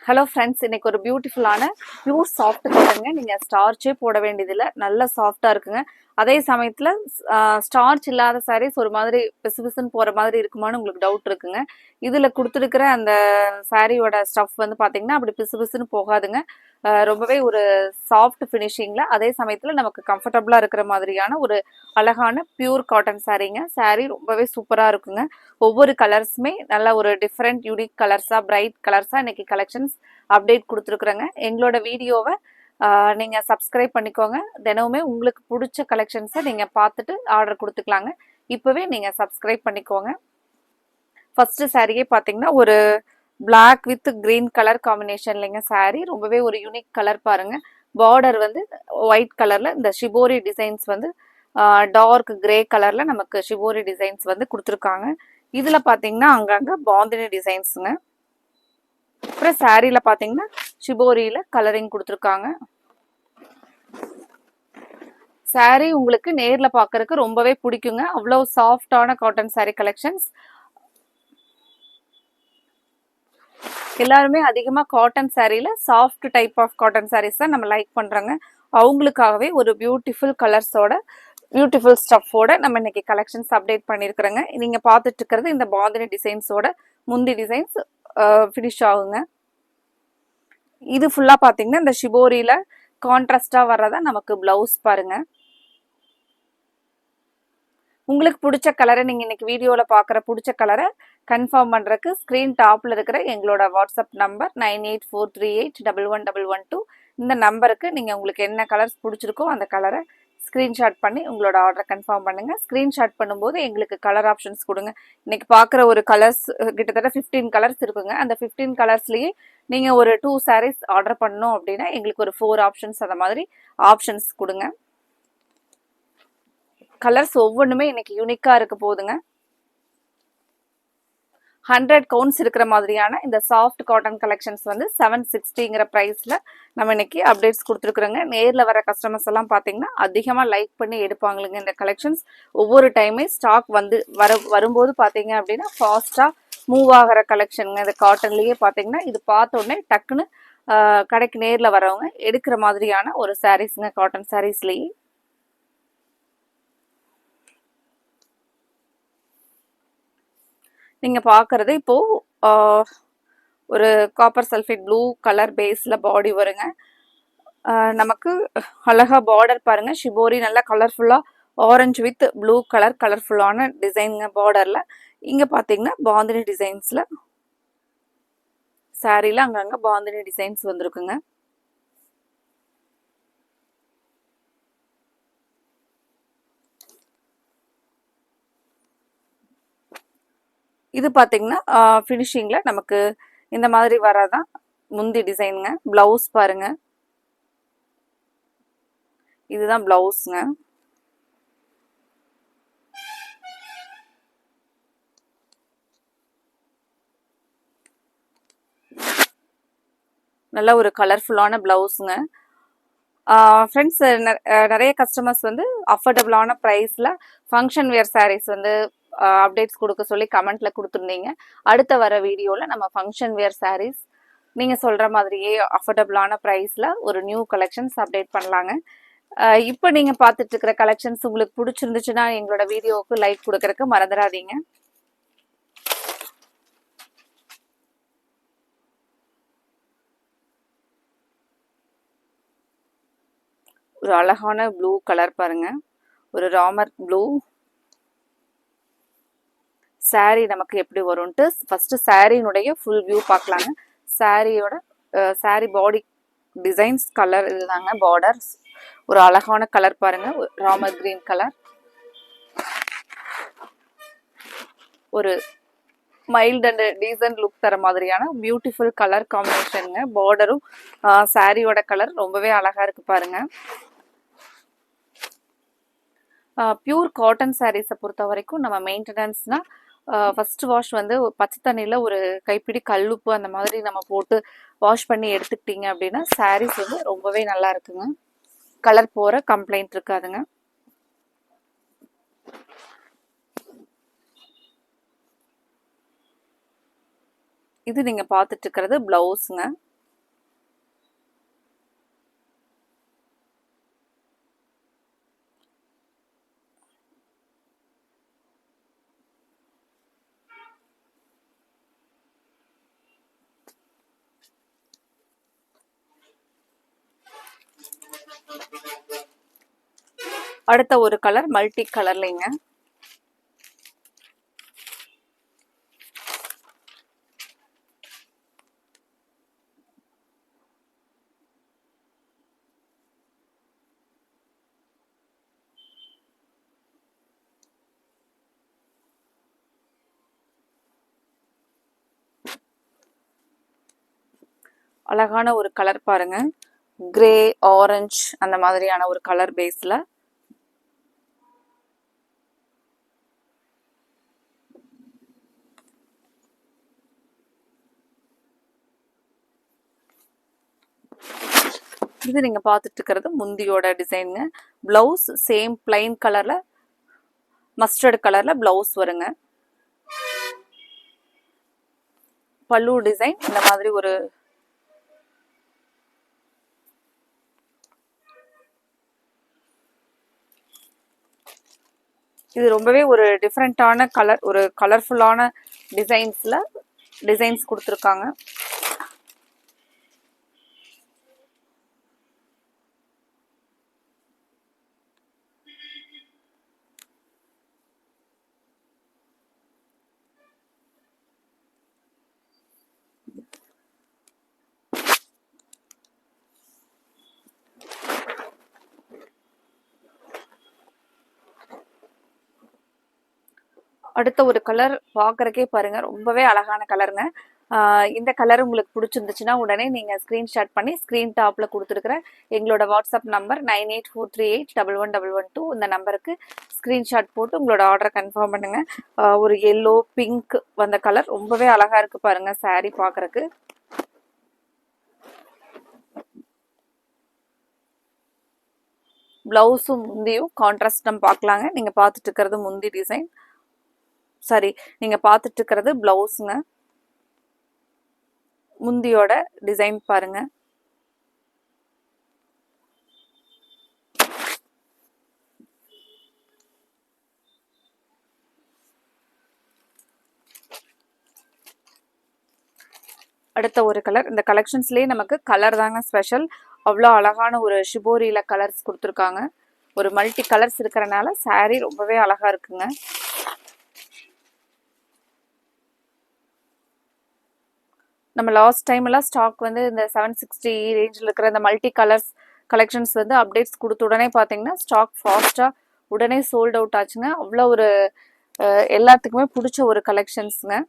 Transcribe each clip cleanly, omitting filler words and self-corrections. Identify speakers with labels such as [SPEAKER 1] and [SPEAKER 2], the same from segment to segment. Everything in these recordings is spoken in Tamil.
[SPEAKER 1] ஹலோ ஃப்ரெண்ட்ஸ், இன்னைக்கு ஒரு பியூட்டிஃபுல்லான பியூர் சாஃப்ட் காட்டனுங்க. நீங்கள் ஸ்டார்ச்சே போட வேண்டியதில்லை, நல்ல சாஃப்டாக இருக்குங்க. அதே சமயத்தில் ஸ்டார்ச் இல்லாத சாரீஸ் ஒரு மாதிரி பிசுபிசுன்னு போகிற மாதிரி இருக்குமான்னு உங்களுக்கு டவுட் இருக்குங்க. இதில் கொடுத்துருக்கிற அந்த சாரியோட ஸ்டஃப் வந்து பார்த்தீங்கன்னா அப்படி பிசுபிசுன்னு போகாதுங்க. ரொம்பவே ஒரு சாஃப்ட் ஃபினிஷிங்கில், அதே சமயத்தில் நமக்கு கம்ஃபர்டபுளாக இருக்கிற மாதிரியான ஒரு அழகான பியூர் காட்டன் சாரீங்க. சாரீ ரொம்பவே சூப்பராக இருக்குங்க. ஒவ்வொரு கலர்ஸுமே நல்ல ஒரு டிஃப்ரெண்ட் யூனிக் கலர்ஸாக, பிரைட் கலர்ஸாக இன்னைக்கு கலெக்ஷன்ஸ் அப்டேட் கொடுத்துருக்குறேங்க. எங்களோட வீடியோவை நீங்கள் சப்ஸ்கிரைப் பண்ணிக்கோங்க. தினமுமே உங்களுக்கு பிடிச்ச கலெக்ஷன்ஸை நீங்கள் பார்த்துட்டு ஆர்டர் கொடுத்துக்கலாங்க. இப்போவே நீங்கள் சப்ஸ்கிரைப் பண்ணிக்கோங்க. ஃபர்ஸ்ட் சாரியே பார்த்தீங்கன்னா ஒரு பிளாக் வித் கிரீன் கலர் காம்பினேஷன்லைங்க சாரீ. ரொம்பவே ஒரு யூனிக் கலர் பாருங்க. பார்டர் வந்து ஒயிட் கலர்ல இந்த ஷிபோரி டிசைன்ஸ் வந்து டார்க் கிரே கலர்ல நமக்கு ஷிபோரி டிசைன்ஸ் வந்து கொடுத்துருக்காங்க. இதுல பாத்தீங்கன்னா அங்கங்க பாந்தினி டிசைன்ஸுங்க. அப்புறம் சாரீல பாத்தீங்கன்னா ஷிபோரியில கலரிங் கொடுத்துருக்காங்க. சாரீ உங்களுக்கு நேர்ல பாக்குறதுக்கு ரொம்பவே பிடிக்குங்க. அவ்வளவு சாஃப்டான காட்டன் சாரீ கலெக்ஷன்ஸ். எல்லாருமே அதிகமா காட்டன் சாரீல soft type of cotton saris தான் நம்ம லைக் பண்றாங்க. அவங்களுக்காகவே ஒரு பியூட்டிஃபுல் கலர்ஸோட, பியூட்டிஃபுல் ஸ்டஃபோட நம்ம இன்னைக்கு கலெக்ஷன்ஸ் அப்டேட் பண்ணியிருக்கிறோங்க. நீங்க பார்த்துட்டு இருக்கிறது இந்த பாந்தினி டிசைன்ஸோட முந்தி டிசைன்ஸ் ஃபினிஷ் ஆகுங்க. இது ஃபுல்லா பாத்தீங்கன்னா இந்த ஷிபோரியில கான்ட்ராஸ்டா வர்றதா நமக்கு பிளவுஸ் பாருங்க. உங்களுக்கு பிடிச்ச கலரை நீங்க இன்னைக்கு வீடியோல பாக்குற பிடிச்ச கலரை கன்ஃபார்ம் பண்றதுக்கு ஸ்கிரீன் டாப்ல இருக்கிற எங்களோட வாட்ஸ்அப் நம்பர் 9843811112 இந்த நம்பருக்கு நீங்க உங்களுக்கு என்ன கலர்ஸ் பிடிச்சிருக்கோ அந்த கலரை ஸ்கிரீன்ஷாட் பண்ணி உங்களோட ஆர்டரை கன்ஃபார்ம் பண்ணுங்க. ஸ்கிரீன்ஷாட் பண்ணும்போது எங்களுக்கு கலர் ஆப்ஷன்ஸ் கொடுங்க. இன்னைக்கு பாக்குற ஒரு கலர்ஸ் கிட்டத்தட்ட 15 கலர்ஸ் இருக்குங்க. அந்த 15 கலர்ஸ்லயே நீங்க ஒரு 2 சாரீஸ் ஆர்டர் பண்ணணும் அப்படின்னா எங்களுக்கு ஒரு 4 ஆப்ஷன்ஸ் அந்த மாதிரி ஆப்ஷன்ஸ் கொடுங்க. கலர்ஸ் ஒவ்வொன்றுமே இன்னைக்கு யூனிக்கா இருக்க போகுதுங்க. 100 கவுண்ட்ஸ் இருக்கிற மாதிரியான இந்த சாஃப்ட் காட்டன் கலெக்ஷன்ஸ் வந்து 760ங்கிற ப்ரைஸில் நம்ம இன்னைக்கு அப்டேட்ஸ் கொடுத்துருக்குறோங்க. நேரில் வர கஸ்டமர்ஸ் எல்லாம் பார்த்தீங்கன்னா அதிகமாக லைக் பண்ணி எடுப்பாங்களுங்க இந்த கலெக்ஷன்ஸ். ஒவ்வொரு டைமே ஸ்டாக் வந்து வரும்போது பார்த்தீங்க அப்படின்னா ஃபாஸ்ட்டாக மூவ் ஆகிற கலெக்ஷனுங்க. இந்த காட்டன்லேயே பார்த்தீங்கன்னா இது பார்த்த உடனே டக்குன்னு கடைக்கு நேரில் வரவங்க எடுக்கிற மாதிரியான ஒரு சாரீஸுங்க, காட்டன் சாரீஸ்லேயே. நீங்க பாக்குறது இப்போ ஒரு காப்பர் சல்ஃபேட் ப்ளூ கலர் பேஸ்ல பாடி வருங்க. நமக்கு அழகா பார்டர் பாருங்க. ஷிபோரி நல்லா கலர்ஃபுல்லா ஆரஞ்சு வித் ப்ளூ கலர் கலர்ஃபுல்லான டிசைனுங்க பார்டர்ல. இங்க பாத்தீங்கன்னா பாந்தினி டிசைன்ஸ்ல சாரீல அங்கங்க பாந்தினி டிசைன்ஸ் வந்திருக்குங்க. இது பாத்தீங்கன்னா ஃபினிஷிங்ல நமக்கு இந்த மாதிரி வரதான் முந்தி டிசைனுங்க. பிளவுஸ் பாருங்க, இதுதான் பிளவுஸ்ங்க. நல்ல ஒரு கலர்ஃபுல்லான பிளவுஸுங்க. ஃப்ரெண்ட்ஸ், நிறைய கஸ்டமர்ஸ் வந்து அஃபோர்டபுளான ப்ரைஸில் ஃபங்க்ஷன் வேர் சாரீஸ் வந்து அப்டேட்ஸ் கொடுக்க சொல்லி கமெண்ட்ல கொடுத்துருந்தீங்க. அடுத்த வர வீடியோவில் நம்ம ஃபங்க்ஷன் வேர் சாரீஸ் நீங்கள் சொல்கிற மாதிரியே அஃபோர்டபுளான ப்ரைஸில் ஒரு நியூ கலெக்ஷன்ஸ் அப்டேட் பண்ணலாங்க. இப்போ நீங்கள் பார்த்துட்டு இருக்கிற கலெக்ஷன்ஸ் உங்களுக்கு பிடிச்சிருந்துச்சுன்னா எங்களோட வீடியோவுக்கு லைக் கொடுக்கறதுக்கு மறந்துடாதீங்க. ஒரு அழகான ப்ளூ கலர் பாருங்க, ஒரு ராமர் ப்ளூ. சாரீ நமக்கு எப்படி வரும்ட்டு ஃபர்ஸ்ட் சாரீனுடைய ஃபுல் வியூ பார்க்கலாங்க. சாரியோட சாரீ பாடி டிசைன்ஸ் கலர் இதுதாங்க. பார்டர்ஸ் ஒரு அழகான கலர் பாருங்க, ராமர் கிரீன் கலர். ஒரு மைல்ட் அண்ட் டீசன்ட் லுக் தர மாதிரியான பியூட்டிஃபுல் கலர் காம்பினேஷனுங்க. பார்டரும் சாரியோட கலர் ரொம்பவே அழகா இருக்கு பாருங்க. பியூர் காட்டன் சாரீஸை பொறுத்த வரைக்கும் நம்ம மெயின்டெனன்ஸ்னா ஃபர்ஸ்ட் வாஷ் வந்து பச்சை தண்ணியில் ஒரு கைப்பிடி கல்லுப்பு அந்த மாதிரி நம்ம போட்டு வாஷ் பண்ணி எடுத்துக்கிட்டீங்க அப்படின்னா சாரீஸ் வந்து ரொம்பவே நல்லா இருக்குங்க. கலர் போகிற கம்ப்ளைண்ட் இருக்காதுங்க. இது நீங்கள் பார்த்துட்டு இருக்கிறது பிளவுஸுங்க. அடுத்த ஒரு கலர் மல்டி கலர்லைங்க. அழகான ஒரு கலர் பாருங்க, கிரே ஆரஞ்சு அந்த மாதிரியான ஒரு கலர் பேஸ்ல. இது நீங்க பார்த்துட்டு இருக்கிறது முந்தியோட டிசைனுங்க. பிளவுஸ் சேம் பிளைன் கலர்ல மஸ்டர்ட் கலர்ல பிளவுஸ் வருங்க. பல்லு டிசைன் இந்த மாதிரி ஒரு இது ரொம்பவே ஒரு டிஃப்ரெண்டான கலர், ஒரு கலர்ஃபுல்லான டிசைன்ஸ் கொடுத்துருக்காங்க. அடுத்த ஒரு கலர் பார்க்கறக்கே பாருங்க ரொம்பவே அழகான கலருங்க. இந்த கலர் உங்களுக்கு பிடிச்சிருந்துச்சுன்னா உடனே நீங்கள் ஸ்க்ரீன்ஷாட் பண்ணி ஸ்க்ரீன் டாப்பில் கொடுத்துருக்குற எங்களோட வாட்ஸ்அப் நம்பர் 9843811112 இந்த நம்பருக்கு ஸ்க்ரீன்ஷாட் போட்டு உங்களோட ஆர்டரை கன்ஃபார்ம் பண்ணுங்க. ஒரு எல்லோ பிங்க் வந்த கலர் ரொம்பவே அழகா இருக்கு பாருங்க சாரீ பார்க்கறக்கு. பிளவுஸும் முந்தியும் கான்ட்ராஸ்ட் நம்ம பார்க்கலாங்க. நீங்கள் பார்த்துட்டு இருக்கிறது முந்தி டிசைன், சாரி நீங்க பார்த்துட்டு இருக்கிறது பிளவுஸுங்க. முந்தியோட டிசைன் பாருங்க. அடுத்த ஒரு கலர், இந்த கலெக்ஷன்ஸ்லயே நமக்கு கலர் தாங்க ஸ்பெஷல். அவ்வளோ அழகான ஒரு ஷிபோரியில கலர்ஸ் கொடுத்துருக்காங்க. ஒரு மல்டி கலர்ஸ் இருக்கிறனால சாரீ ரொம்பவே அழகா இருக்குங்க. நம்ம லாஸ்ட் டைம் எல்லாம் ஸ்டாக் வந்து இந்த 760 ரேஞ்சில் இருக்கிற இந்த மல்டி கலர்ஸ் கலெக்ஷன்ஸ் வந்து அப்டேட்ஸ் கொடுத்த உடனே பார்த்தீங்கன்னா ஸ்டாக் ஃபாஸ்ட்டாக உடனே சோல்ட் அவுட் ஆச்சுங்க. அவ்வளோ ஒரு எல்லாத்துக்குமே பிடிச்ச ஒரு கலெக்ஷன்ஸுங்க.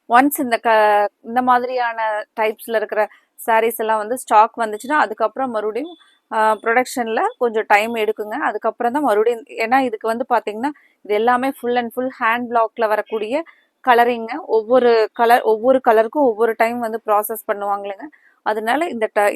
[SPEAKER 1] ஒன்ஸ் இந்த மாதிரியான டைப்ஸில் இருக்கிற சாரீஸ் எல்லாம் வந்து ஸ்டாக் வந்துச்சுன்னா அதுக்கப்புறம் மறுபடியும் ப்ரொடக்ஷனில் கொஞ்சம் டைம் எடுக்குங்க. அதுக்கப்புறம் தான் மறுபடியும், ஏன்னா இதுக்கு வந்து பார்த்தீங்கன்னா இது எல்லாமே ஃபுல் அண்ட் ஃபுல் ஹேண்ட் பிளாக்ல வரக்கூடிய கலரிங்க. ஒவ்வொரு கலருக்கும் ஒவ்வொரு டைம் வந்து ப்ராசஸ் பண்ணுவாங்களுங்க. அதனால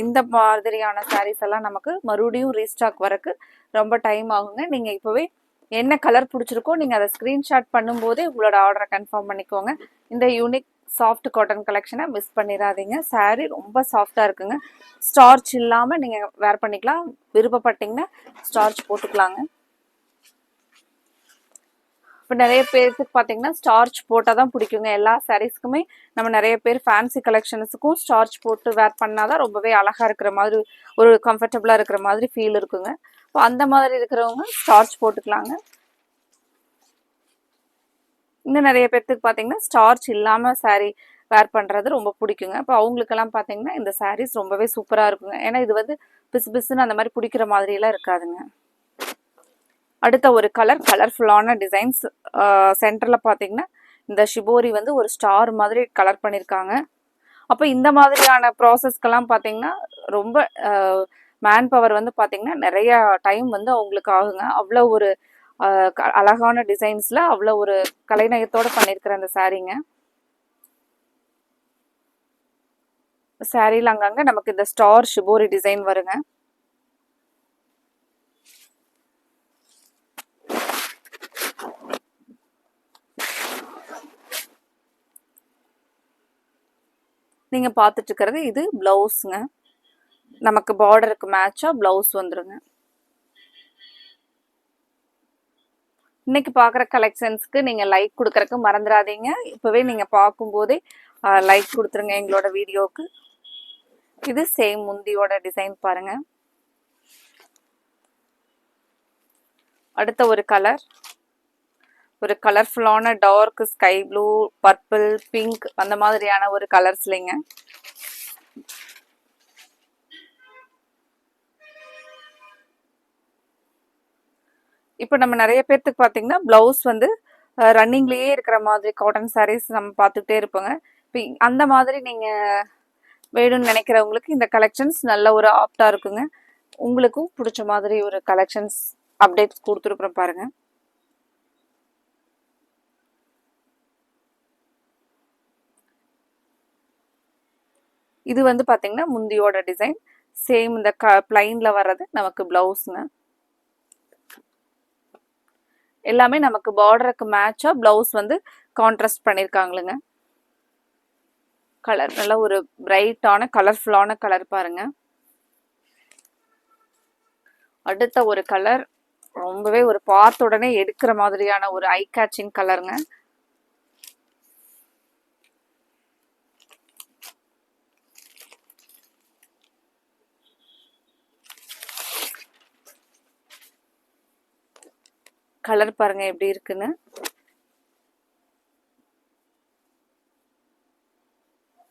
[SPEAKER 1] இந்த மாதிரியான சாரீஸ் எல்லாம் நமக்கு மறுபடியும் ரீஸ்டாக் வரக்கு ரொம்ப டைம் ஆகுங்க. நீங்கள் இப்போவே என்ன கலர் பிடிச்சிருக்கோ நீங்கள் அதை ஸ்க்ரீன்ஷாட் பண்ணும்போதே உங்களோட ஆர்டரை கன்ஃபார்ம் பண்ணிக்கோங்க. இந்த யூனிக் சாஃப்ட் காட்டன் கலெக்ஷனை மிஸ் பண்ணிடாதீங்க. சாரீ ரொம்ப சாஃப்டாக இருக்குங்க. ஸ்டார்ச் இல்லாமல் நீங்கள் வேர் பண்ணிக்கலாம். விருப்பப்பட்டீங்கன்னா ஸ்டார்ச் போட்டுக்கலாங்க. இப்போ நிறைய பேருக்கு பார்த்தீங்கன்னா ஸ்டார்ச் போட்டால் தான் பிடிக்குங்க. எல்லா சாரீஸ்க்குமே நம்ம நிறைய பேர் ஃபேன்சி கலெக்ஷன்ஸுக்கும் ஸ்டார்ச் போட்டு வேர் பண்ணாதான் ரொம்பவே அழகாக இருக்கிற மாதிரி, ஒரு கம்ஃபர்டபுளாக இருக்கிற மாதிரி ஃபீல் இருக்குங்க. இப்போ அந்த மாதிரி இருக்கிறவங்க ஸ்டார்ச் போட்டுக்கலாங்க. இன்னும் நிறைய பேர்த்துக்கு பார்த்தீங்கன்னா ஸ்டார்ச் இல்லாமல் சாரீ வேர் பண்ணுறது ரொம்ப பிடிக்குங்க. இப்போ அவங்களுக்கெல்லாம் பார்த்தீங்கன்னா இந்த சாரீஸ் ரொம்பவே சூப்பராக இருக்குங்க. ஏன்னா இது வந்து பிசு பிசுன்னு அந்த மாதிரி பிடிக்கிற மாதிரிலாம் இருக்காதுங்க. அடுத்த ஒரு கலர்ஃபுல்லான டிசைன்ஸ். சென்டரில் பார்த்தீங்கன்னா இந்த ஷிபோரி வந்து ஒரு ஸ்டார் மாதிரி கலர் பண்ணியிருக்காங்க. அப்போ இந்த மாதிரியான ப்ராசஸ்க்கெல்லாம் பார்த்தீங்கன்னா ரொம்ப மேன் பவர் வந்து பார்த்தீங்கன்னா நிறைய டைம் வந்து அவங்களுக்கு ஆகுங்க. அவ்வளோ ஒரு அழகான டிசைன்ஸ்ல அவ்வளோ ஒரு கலைநயத்தோட பண்ணியிருக்கிற அந்த சாரீங்க. சாரீல அங்கங்க நமக்கு இந்த ஸ்டார் ஷிபோரி டிசைன் வருங்க. நீங்க பார்த்துட்டு இருக்கிறது இது பிளவுஸ்ங்க. நமக்கு பார்டருக்கு மேட்சா பிளவுஸ் வந்துருங்க. இன்னைக்கு பார்க்குற கலெக்ஷன்ஸ்க்கு நீங்கள் லைக் கொடுக்கறக்கு மறந்துடாதீங்க. இப்போவே நீங்கள் பார்க்கும்போதே லைக் கொடுத்துருங்க எங்களோட வீடியோவுக்கு. இது சேம் முந்தியோட டிசைன் பாருங்க. அடுத்த ஒரு கலர், ஒரு கலர்ஃபுல்லான dark sky blue, purple, pink அந்த மாதிரியான ஒரு கலர்ஸ்லைங்க. இப்போ நம்ம நிறைய பேர்த்துக்கு பார்த்தீங்கன்னா பிளவுஸ் வந்து ரன்னிங்லேயே இருக்கிற மாதிரி காட்டன் சாரீஸ் நம்ம பார்த்துக்கிட்டே இருப்போங்க. இப்போ அந்த மாதிரி நீங்கள் வேணும்னு நினைக்கிறவங்களுக்கு இந்த கலெக்ஷன்ஸ் நல்ல ஒரு ஆப்டாக இருக்குங்க. உங்களுக்கும் பிடிச்ச மாதிரி ஒரு கலெக்ஷன்ஸ் அப்டேட்ஸ் கொடுத்துருக்குறோம் பாருங்க. இது வந்து பார்த்தீங்கன்னா முந்தியோட டிசைன். சேம் இந்த பிளைன்ல வர்றது நமக்கு பிளவுஸ்ங்க. எல்லாமே நமக்கு பார்டருக்கு மேட்சா பிளவுஸ் வந்து கான்ட்ராஸ்ட் பண்ணியிருக்காங்களுங்க. கலர் நல்ல ஒரு பிரைட்டான கலர்ஃபுல்லான கலர் பாருங்க. அடுத்த ஒரு கலர் ரொம்பவே ஒரு பார்த்த உடனே எடுக்கிற மாதிரியான ஒரு ஐ கேட்சிங் கலருங்க. கலர் பாருங்க எப்படி இருக்குன்னு.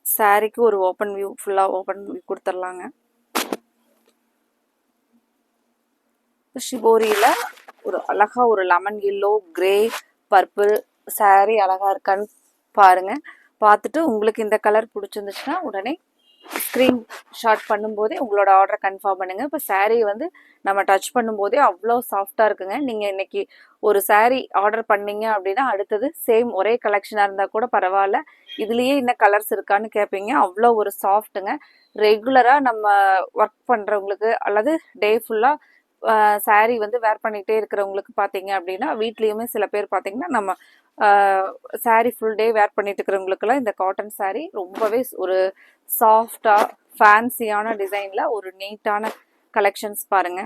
[SPEAKER 1] சாரிக்கு ஒரு ஓப்பன் வியூ, ஃபுல்லா ஓப்பன் வியூ கொடுத்துடலாங்க. ஷிபோரியில ஒரு அழகா ஒரு lemon yellow, grey, purple sorry அழகா இருக்கான்னு பாருங்க. பார்த்துட்டு உங்களுக்கு இந்த கலர் பிடிச்சிருந்துச்சுன்னா உடனே ஸ்க்ரீன் ஷாட் பண்ணும்போதே உங்களோட ஆர்டரை கன்ஃபார்ம் பண்ணுங்க. இப்போ சாரீ வந்து நம்ம டச் பண்ணும்போதே அவ்வளோ சாஃப்டாக இருக்குங்க. நீங்கள் இன்னைக்கு ஒரு சாரீ ஆர்டர் பண்ணீங்க அப்படின்னா அடுத்தது சேம் ஒரே கலெக்ஷனாக இருந்தால் கூட பரவாயில்ல, இதுலேயே இன்னும் கலர்ஸ் இருக்கான்னு கேட்பீங்க. அவ்வளோ ஒரு சாஃப்ட்டுங்க. ரெகுலராக நம்ம ஒர்க் பண்ணுறவங்களுக்கு அல்லது டே ஃபுல்லாக சாரீ வந்து வேர் பண்ணிகிட்டே இருக்கிறவங்களுக்கு பார்த்தீங்க அப்படின்னா, வீட்லேயுமே சில பேர் பார்த்தீங்கன்னா நம்ம சாரீ ஃபுல் டே வேர் பண்ணிட்டு இருக்கிறவங்களுக்கெல்லாம் இந்த காட்டன் சாரீ ரொம்பவே ஒரு சாஃப்டா ஃபேன்சியான டிசைன்ல ஒரு நீட்டான கலெக்ஷன்ஸ் பாருங்க.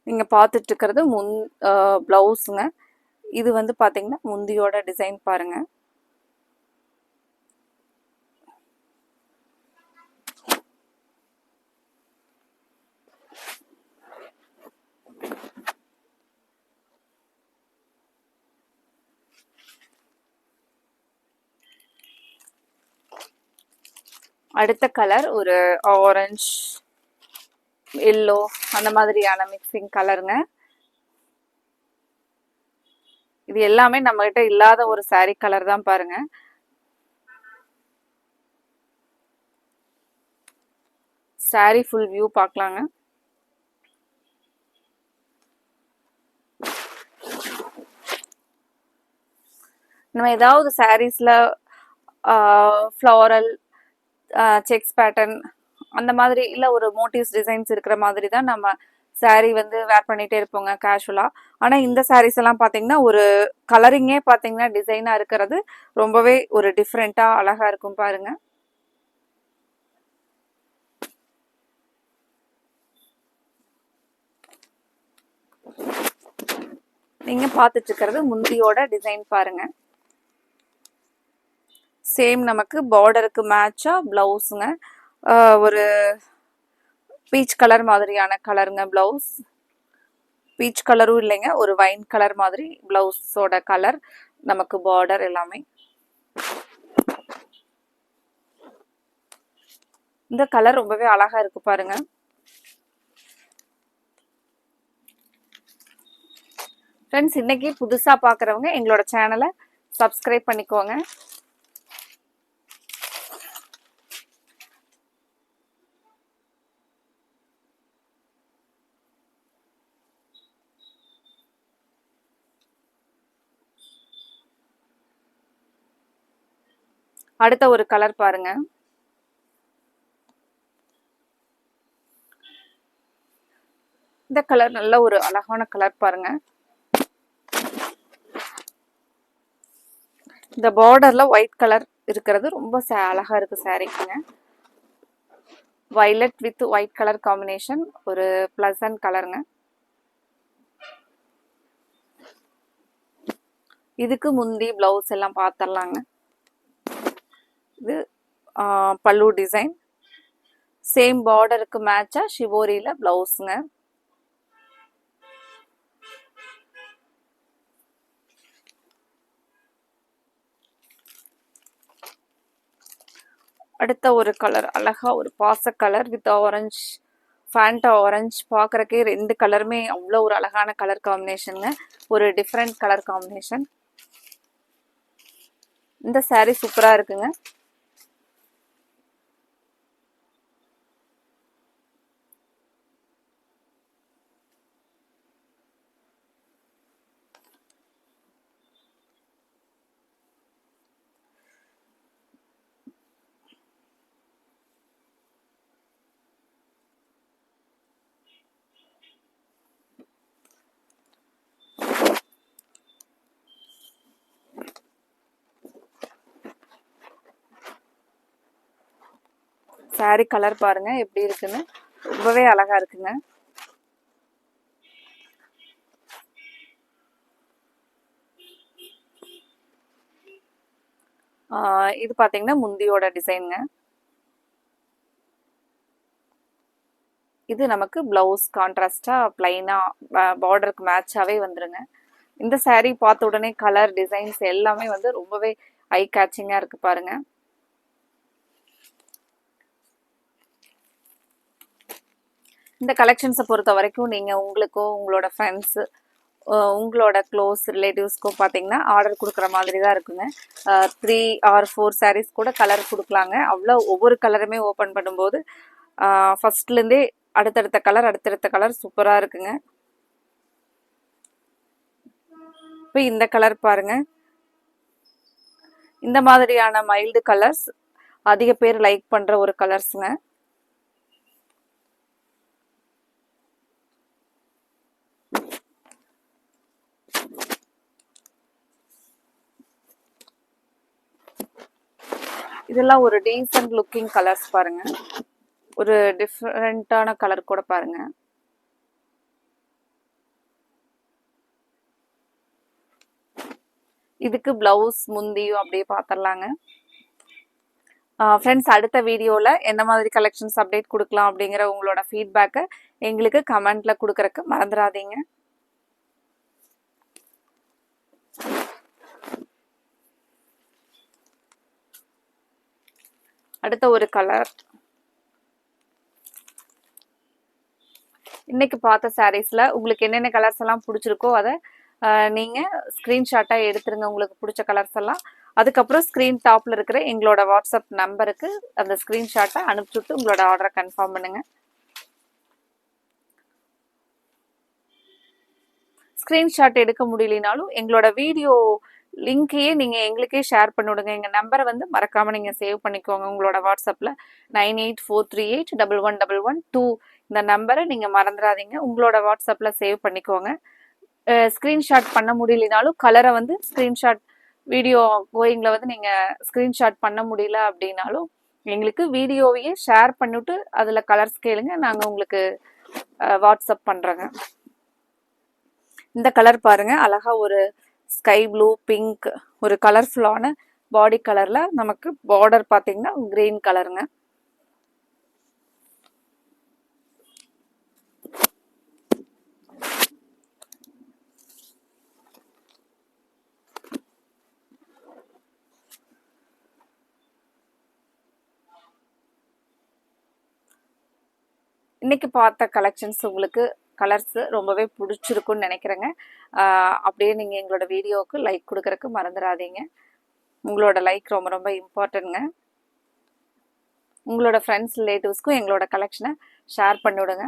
[SPEAKER 1] நீங்க பார்த்துட்டு இருக்கிறது பிளவுஸுங்க. இது வந்து பாத்தீங்கன்னா முந்தியோட டிசைன் பாருங்க. அடுத்த கலர் ஒரு ஆரஞ்சு எல்லோ அந்த மாதிரியான மிக்சிங் கலருங்க. இது எல்லாமே நம்ம கிட்ட இல்லாத ஒரு சாரி கலர் தான் பாருங்க. சாரி ஃபுல் வியூ பார்க்கலாங்க. நம்ம ஏதாவது சாரீஸ்ல ஃப்ளோரல் செக்ஸ் பேட்டர்ன் அந்த மாதிரி இல்லை ஒரு மோட்டிவ்ஸ் டிசைன்ஸ் இருக்கிற மாதிரி தான் நம்ம சாரீ வந்து வேர் பண்ணிகிட்டே இருப்போங்க கேஷுவலாக. ஆனால் இந்த சாரீஸ் எல்லாம் பார்த்தீங்கன்னா ஒரு கலரிங்கே பார்த்தீங்கன்னா டிசைனாக இருக்கிறது ரொம்பவே ஒரு டிஃப்ரெண்ட்டாக அழகாக இருக்கும் பாருங்க. நீங்கள் பார்த்துட்டு இருக்கிறது முந்தியோட டிசைன் பாருங்க. சேம் நமக்கு பார்டருக்கு மேட்சா பிளவுஸுங்க. ஒரு பீச் கலர் மாதிரியான கலருங்க பிளவுஸ். பீச் கலரும் இல்லைங்க, ஒரு வைன் கலர் மாதிரி பிளவுஸோட கலர். நமக்கு பார்டர் எல்லாமே இந்த கலர் ரொம்பவே அழகா இருக்கு பாருங்க. ஃப்ரெண்ட்ஸ், இன்னைக்கு புதுசா பாக்குறவங்க எங்களோட சேனலை சப்ஸ்கிரைப் பண்ணிக்கோங்க. அடுத்த ஒரு கலர் பாருங்க. இந்த கலர் நல்ல ஒரு அழகான கலர் பாருங்க. இந்த பார்டர்ல ஒயிட் கலர் இருக்கிறது ரொம்ப அழகா இருக்கு சாரிக்குங்க. Violet with white colour combination, ஒரு பிளசன்ட் கலருங்க. இதுக்கு முந்தி பிளவுஸ் எல்லாம் பார்த்துடலாங்க. இது பல்லு டிசைன், சேம் பார்டருக்கு மேட்சா ஷிவோரியில பிளவுஸுங்க. அடுத்த ஒரு கலர், அழகா ஒரு பாச colour with orange, Fanta orange. பார்க்குறக்கே ரெண்டு கலருமே அவ்வளோ ஒரு அழகான கலர் காம்பினேஷனுங்க. ஒரு டிஃப்ரெண்ட் கலர் காம்பினேஷன். இந்த saree சூப்பராக இருக்குங்க. saree கலர் பாருங்க எப்படி இருக்குன்னு, ரொம்பவே அழகா இருக்குங்க. இது பார்த்தீங்கன்னா முந்தியோட டிசைனுங்க. இது நமக்கு பிளவுஸ் கான்ட்ராஸ்டா பிளைனா பார்டருக்கு மேட்சாவே வந்துருங்க. இந்த saree பார்த்த உடனே கலர் டிசைன்ஸ் எல்லாமே வந்து ரொம்பவே ஐ கேச்சிங்கா இருக்கு பாருங்க. இந்த கலெக்ஷன்ஸை பொறுத்த வரைக்கும் நீங்க உங்களுக்கோ உங்களோட ஃப்ரெண்ட்ஸ் உங்களோட க்ளோஸ் ரிலேட்டிவ்ஸ்க்கோ பார்த்தீங்கன்னா ஆர்டர் கொடுக்குற மாதிரி தான் இருக்குங்க. 3 or 4 sarees கூட கலர் கொடுக்கலாங்க. அவ்வளோ ஒவ்வொரு கலருமே ஓப்பன் பண்ணும்போது ஃபர்ஸ்ட்லேருந்தே அடுத்தடுத்த கலர் சூப்பராக இருக்குங்க. இப்போ இந்த கலர் பாருங்க. இந்த மாதிரியான மைல்டு கலர்ஸ் அதிக பேர் லைக் பண்ற ஒரு கலர்ஸுங்க. இதெல்லாம் ஒரு டீசன்ட் லுக்கிங் கலர்ஸ் பாருங்க. ஒரு டிஃப்ரெண்டான கலர் கூட பாருங்க. இதுக்கு பிளவுஸ் முந்தியும் அப்படியே பார்த்துடலாங்க. ஃப்ரெண்ட்ஸ், அடுத்த வீடியோவில் எந்த மாதிரி கலெக்ஷன்ஸ் அப்டேட் கொடுக்கலாம் அப்படிங்கிற உங்களோட ஃபீட்பேக்கை எங்களுக்கு கமெண்ட்ல கொடுக்கறக்கு மறந்துடாதீங்க. அடுத்த ஒரு கலர், இன்னைக்கு பார்த்த சாரீஸ்ல உங்களுக்கு என்னென்ன கலர்ஸ் எல்லாம் பிடிச்சிருக்கோ அதை நீங்க ஸ்கிரீன்ஷாட்டா எடுத்துருங்க, உங்களுக்கு பிடிச்ச கலர்ஸ் எல்லாம். அதுக்கப்புறம் ஸ்கிரீன் டாப்ல இருக்கிற எங்களோட வாட்ஸ்அப் நம்பருக்கு அந்த ஸ்கிரீன்ஷாட்டை அனுப்பிச்சுட்டு உங்களோட ஆர்டரை கன்ஃபார்ம் பண்ணுங்க. ஸ்கிரீன்ஷாட் எடுக்க முடியலனாலும் எங்களோட வீடியோ லிங்கையே நீங்க எங்களுக்கே ஷேர் பண்ணிவிடுங்க. எங்க நம்பரை வந்து மறக்காம நீங்க சேவ் பண்ணிக்கோங்க. உங்களோட வாட்ஸ்அப்ல 9843811112 இந்த நம்பரை நீங்க மறந்துடாதீங்க. உங்களோட வாட்ஸ்அப்ல சேவ் பண்ணிக்கோங்க. ஸ்கிரீன்ஷாட் பண்ண முடியலனாலும் கலரை வந்து ஸ்கிரீன்ஷாட் வீடியோ கோயிங்ல வந்து நீங்க ஸ்கிரீன்ஷாட் பண்ண முடியல அப்படின்னாலும் எங்களுக்கு வீடியோவையே ஷேர் பண்ணிவிட்டு அதுல கலர்ஸ் கேளுங்க, நாங்க உங்களுக்கு வாட்ஸ்அப் பண்றோங்க. இந்த கலர் பாருங்க, அழகா ஒரு ஸ்கை ப்ளூ பிங்க் ஒரு கலர்ஃபுல்லான பாடி கலர்ல நமக்கு பார்டர் பாத்தீங்கன்னா கிரீன் கலருங்க. இன்னைக்கு பார்த்த கலெக்ஷன்ஸ் உங்களுக்கு கலர்ஸ் ரொம்பவே பிடிச்சிருக்குன்னு நினைக்கிறேங்க. அப்படியே நீங்கள் எங்களோட வீடியோவுக்கு லைக் கொடுக்கறக்கு மறந்துடாதீங்க. உங்களோட லைக் ரொம்ப ரொம்ப இம்பார்ட்டன்ட்ங்க. உங்களோட ஃப்ரெண்ட்ஸ் ரிலேட்டிவ்ஸ்க்கும் எங்களோட கலெக்ஷனை ஷேர் பண்ணிவிடுங்க.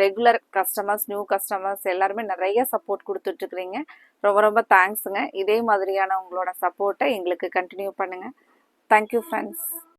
[SPEAKER 1] ரெகுலர் கஸ்டமர்ஸ், நியூ கஸ்டமர்ஸ் எல்லாருமே நிறைய சப்போர்ட் கொடுத்துட்ருக்குறீங்க. ரொம்ப ரொம்ப தேங்க்ஸுங்க. இதே மாதிரியான உங்களோட சப்போர்ட்டை எங்களுக்கு கண்டினியூ பண்ணுங்கள். Thank you friends.